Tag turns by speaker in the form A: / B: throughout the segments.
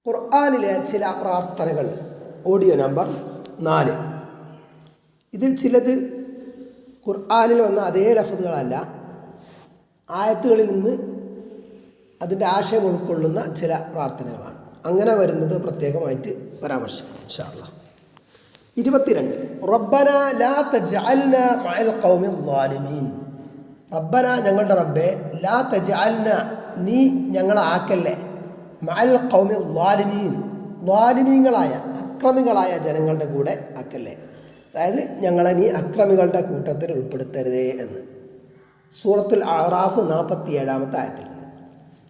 A: ഖുർആനിലെ ചില പ്രാർത്ഥനകൾ. Audio number 4. ഇതിൽ ചിലത് ഖുർആനിൽ വന്ന അതേ ലഫ്ളുകളല്ല, ആയത്തുകളിൽ നിന്ന് അതിൻ്റെ ആശയം ഉൾക്കൊള്ളുന്ന ചില പ്രാർത്ഥനകളാണ്. അങ്ങനെ വരുന്നത് പ്രത്യേകമായിട്ട് പരാമർശിക്കും ഇൻഷാ അല്ലാഹ്. 22. റബ്ബന ലാ തജ്അൽന മഅൽ ഖൗമിൽ ളാലിമീൻ. റബ്ബന, ഞങ്ങളുടെ റബ്ബേ, ലാ തജ്അൽന, നീ ഞങ്ങളെ ആക്കല്ലേ, മഅൽ ഖൗമിൽ ളാലിമീൻ, ളാലിമീങ്ങളായ അക്രമികളായ ജനങ്ങളുടെ കൂടെ ആക്കല്ലേ. അതായത് ഞങ്ങളെ നീ അക്രമികളുടെ കൂട്ടത്തിൽ ഉൾപ്പെടുത്തരുതേ എന്ന്. സൂറത്തുൽ അഅറാഫ് 47-ാമത്തെ ആയത്തിൽ.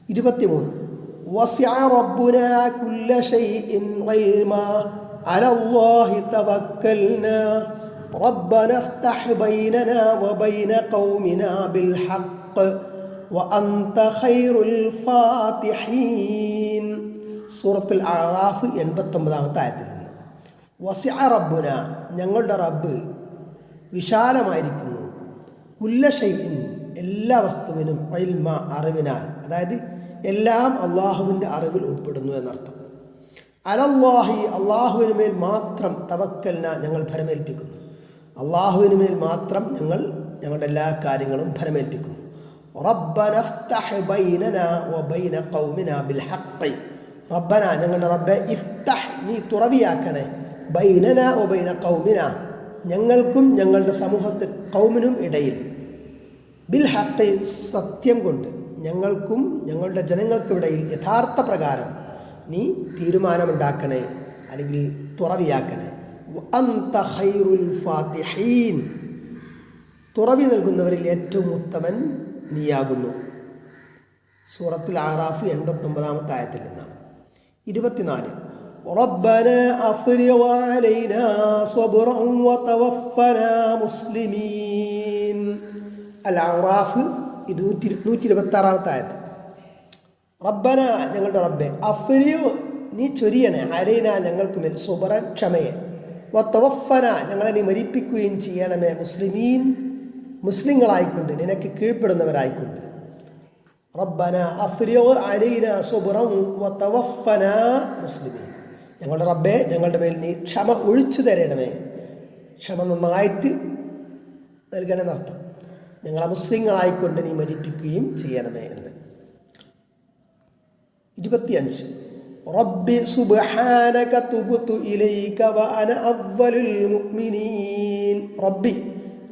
A: 23. വസിഅ റബ്ബുനാ കുല്ല ശൈഇൻ ഇൽമാ അലല്ലാഹി തവക്കൽനാ റബ്ബന ഇഫ്തഹ് ബൈനനാ വബൈന ഖൗമിനാ ബിൽ ഹഖ് വഅൻത ഖൈറുൽ ഫാത്തിഹീൻ. സൂറത്തുൽ അഅറാഫ് 89-ാമത്തെ ആയത്തിൽ നിന്ന്. വസിഅ റബ്ബുന, ഞങ്ങളുടെ റബ്ബ് വിശാലമായിരിക്കുന്നു, കുല്ല ഷൈഇൻ, എല്ലാ വസ്തുവിനും, ഇൽമ, അറിവിനാൽ, അതായത് എല്ലാം അള്ളാഹുവിൻ്റെ അറിവിൽ ഉൾപ്പെടുന്നു എന്നർത്ഥം. അലല്ലാഹി, അള്ളാഹുവിന് മേൽ മാത്രം, തവക്കൽന, ഞങ്ങൾ ഭരമേൽപ്പിക്കുന്നു, അള്ളാഹുവിന് മേൽ മാത്രം ഞങ്ങൾ ഞങ്ങളുടെ എല്ലാ കാര്യങ്ങളും ഭരമേൽപ്പിക്കുന്നു. റബ്ബന ഇഫ്തഹ് ബൈനനാ വബൈന ഖൗമിനാ ബിൽ ഹഖ്. റബ്ബന, ഞങ്ങളുടെ റബ്ബെ, ഇഫ്തഹ്, നീ തുറവിയാക്കണേ, ബൈനനാ വബൈന ഖൗമിനാ, ഞങ്ങൾക്കും ഞങ്ങളുടെ സമൂഹത്തിൽ, ഖൗമിനും ഇടയിൽ, ബിൽ ഹഖ്, സത്യം കൊണ്ട്, ഞങ്ങൾക്കും ഞങ്ങളുടെ ജനങ്ങൾക്കുമിടയിൽ യഥാർത്ഥ പ്രകാരം നീ തീരുമാനമുണ്ടാക്കണേ, അല്ലെങ്കിൽ തുറവിയാക്കണേ. അൻത ഖൈറുൽ ഫാത്തിഹീൻ, തുറവി നൽകുന്നവരിൽ ഏറ്റവും ഉത്തമൻ നീയാകുന്നു. സൂറത്തുൽ അഅറാഫ് 89-ാമത്തെ ആയത്തിൽ നിന്നാണ്. 24. റബ്ബന അഫ്രിഗ അലൈനാ സ്വബ്റൻ വതവഫനാ മുസ്ലിമീൻ. അൽ അഅറാഫ് 126-ാമത്തെ ആയത്ത്. റബ്ബന, ഞങ്ങളുടെ റബ്ബെ, അഫ്രിഗ്, നീ ചൊരിയണേ, അലൈന, ഞങ്ങൾക്ക് മേൽ, സ്വബ്റൻ, ക്ഷമയെ, വതവഫന, ഞങ്ങളെ നീ മരിപ്പിക്കുകയും ചെയ്യണമേ, മുസ്ലിമീൻ, മുസ്ലിങ്ങളായിക്കൊണ്ട്, നിനക്ക് കീഴ്പ്പെടുന്നവരായിക്കൊണ്ട്. റബ്ബന അഫ്രിഗ് അലൈന സ്വബ്റൻ വതവഫന മുസ്ലിമീൻ. ഞങ്ങളുടെ റബ്ബെ, ഞങ്ങളുടെ മേൽ നീ ക്ഷമ ഒഴിച്ചു തരണമേ, ക്ഷമ നന്നായിട്ട് നൽകണമെന്നർത്ഥം. ഞങ്ങളെ മുസ്ലിങ്ങളായിക്കൊണ്ട് നീ മരിപ്പിക്കുകയും ചെയ്യണമേ എന്ന്. 25. റബ്ബി സുബ്ഹാനക തുബ്തു ഇലൈക വഅന അവ്വലുൽ മുഅ്മിനീൻ. റബ്ബി,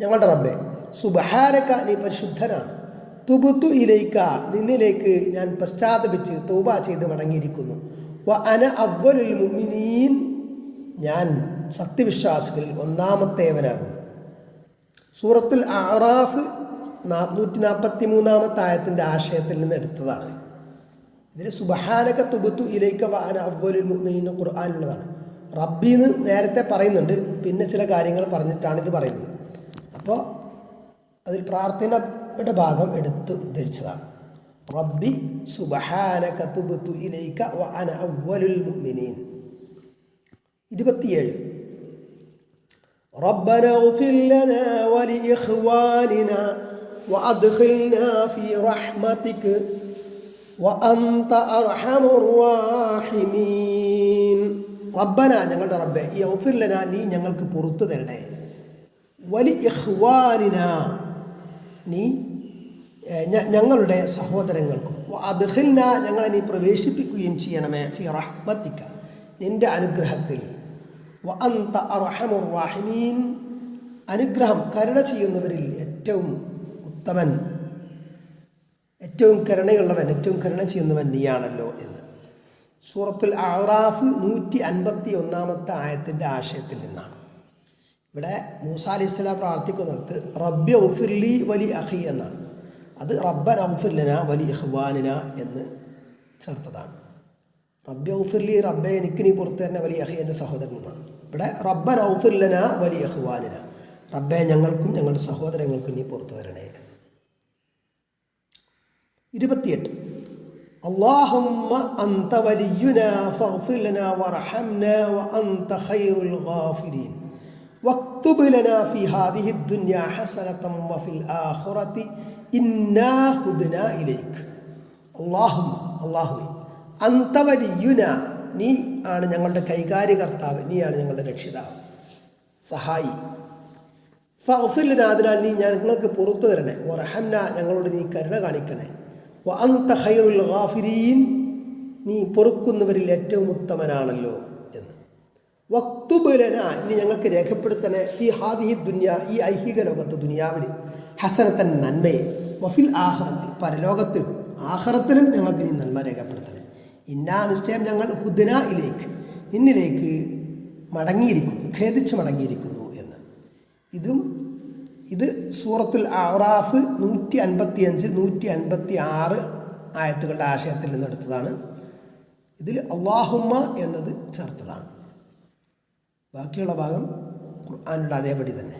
A: ഞങ്ങളുടെ റബ്ബെ, സുബ്ഹാനക, നീ പരിശുദ്ധനാണ്, തുബ്തു ഇലൈക, നിന്നിലേക്ക് ഞാൻ പശ്ചാത്തപിച്ച് തൗബ ചെയ്ത് മടങ്ങിയിരിക്കുന്നു, വഅന അവ്വലുൽ മുഅ്മിനീൻ, ഞാൻ സത്യവിശ്വാസികളിൽ ഒന്നാമത്തേവനാകുന്നു. സൂറത്തുൽ അഅറാഫ് 143-ാമത്തെ ആയത്തിൻ്റെ ആശയത്തിൽ നിന്ന് എടുത്തതാണ്. ഇതിൽ സുബ്ഹാനക തുബ്തു ഇലൈക വഅന അവ്വലുൽ മുഅ്മിനീൻ ഖുർആനിലുള്ളതാണ്. റബ്ബിന്ന് നേരത്തെ പറയുന്നുണ്ട്, പിന്നെ ചില കാര്യങ്ങൾ പറഞ്ഞിട്ടാണ് ഇത് പറയുന്നത്. അപ്പോൾ അതിൽ പ്രാർത്ഥനയുടെ ഭാഗം എടുത്ത് ഉദ്ധരിച്ചതാണ്. റബ്ബി സുബ്ഹാനക തുബ്തു ഇലൈക വഅന അവ്വലുൽ മുഅ്മിനീൻ. 27. റബ്ബന ഇഗ്ഫിർ ലനാ വലിഇഖ്വാനിനാ വഅദ്ഖിൽനാ ഫീ റഹ്മതിക വഅൻത അർഹമുർ റാഹിമീൻ. റബ്ബന, ഞങ്ങളുടെ റബ്ബെ, ഇഗ്ഫിർ ലനാ, നീ ഞങ്ങൾക്ക് പുറത്തു തരണേ, വലിഇഖ്വാനിനാ, നീ ഞങ്ങളുടെ സഹോദരങ്ങൾക്കും, വഅദ്ഖിൽനാ, ഞങ്ങളെ നീ പ്രവേശിപ്പിക്കുകയും ചെയ്യണമേ, ഫീ റഹ്മതിക, നിൻ്റെ അനുഗ്രഹത്തിൽ, വഅൻത അർഹമുർ റാഹിമീൻ, അനുഗ്രഹം, കരുണ ചെയ്യുന്നവരിൽ ഏറ്റവും ഉത്തമൻ, ഏറ്റവും കരുണയുള്ളവൻ, ഏറ്റവും കരുണ ചെയ്യുന്നവൻ നീയാണല്ലോ എന്ന്. സൂറത്തുൽ അഅറാഫ് 151-ാമത്തെ ആയത്തിൻ്റെ ആശയത്തിൽ നിന്നാണ്. ഇവിടെ മൂസാ അലൈഹിസ്സലാം പ്രാർത്ഥിക്കുന്നിടത്ത് റബ്ബി ഔഫിർലി വലി അഖി എന്നാണ്. അത് റബ്ബന ഔഫിർ ലനാ വലി ഇഖ്വാനിന എന്ന് ചേർത്തതാണ്. റബ്ബി ഔഫിർലി, റബ്ബെ, എനിക്ക് നീ പുറത്തു തരുന്ന വലി അഖി, എൻ്റെ സഹോദരനാണ്. ഇവിടെ റബ്ബന ഔഫിർ ലനാ വലി ഇഖ്വാനിന, റബ്ബെ, ഞങ്ങൾക്കും ഞങ്ങളുടെ സഹോദരങ്ങൾക്കും നീ പുറത്തു തരണേ. 28. അല്ലാഹുമ്മ അൻത വലിയുനാ ഫഗ്ഫിർ ലനാ വർഹംനാ വഅൻത ഖൈറുൽ ഗാഫിരീൻ വക്തുബ് ലനാ ഫീ ഹാദിഹി ദുനിയ ഹസനതൻ വഫിൽ ആഖിറതി ഇന്നാ ഹുദ്നാ ഇലൈക്. അല്ലാഹുമ്മ, അല്ലാഹുവേ, അൻത വലിയുനാ, നീ ആണ് ഞങ്ങളുടെ കൈകാര്യകർത്താവ്, നീയാണ് ഞങ്ങളുടെ രക്ഷിതാവ്, സഹായി. ഫഗ്ഫിർ അതിനാൽ നീ ഞങ്ങൾക്ക് പുറത്തു തരണേ. വറഹംന ഞങ്ങളോട് നീ കരുണ കാണിക്കണേ. വ അൻത ഖൈറുൽ ഗാഫിരീൻ നീ പൊറുക്കുന്നവരിൽ ഏറ്റവും ഉത്തമനാണല്ലോ എന്ന്. വക്തുബ് ലനാ നീ ഞങ്ങൾക്ക് രേഖപ്പെടുത്തണേ ഫി ഹാദിഹി ദുനിയ ഈ ഐഹിക ലോകത്ത് ദുനിയാവിൽ ഹസനത്തൻ നന്മയെ, വഫിൽ ആഖിറത്തി പരലോകത്ത് ആഖിറത്തിലും ഞങ്ങൾക്ക് നീ നന്മ രേഖപ്പെടുത്തണേ. ഇന്നാ നിശ്ചയം ഞങ്ങൾ ഹുദ്ന ഇലേക്ക് നിന്നിലേക്ക് മടങ്ങിയിരിക്കുന്നു, ഖേദിച്ച് മടങ്ങിയിരിക്കുന്നു എന്ന്. ഇത് സൂറത്തുൽ അഅറാഫ് 155, 156 ആയത്തുകളുടെ ആശയത്തിൽ നിന്നെടുത്തതാണ്. ഇതിൽ അല്ലാഹുമ്മ എന്നത് ചേർത്തതാണ്. ബാക്കിയുള്ള ഭാഗം ഖുർആനിലുള്ള അതേപടി തന്നെ.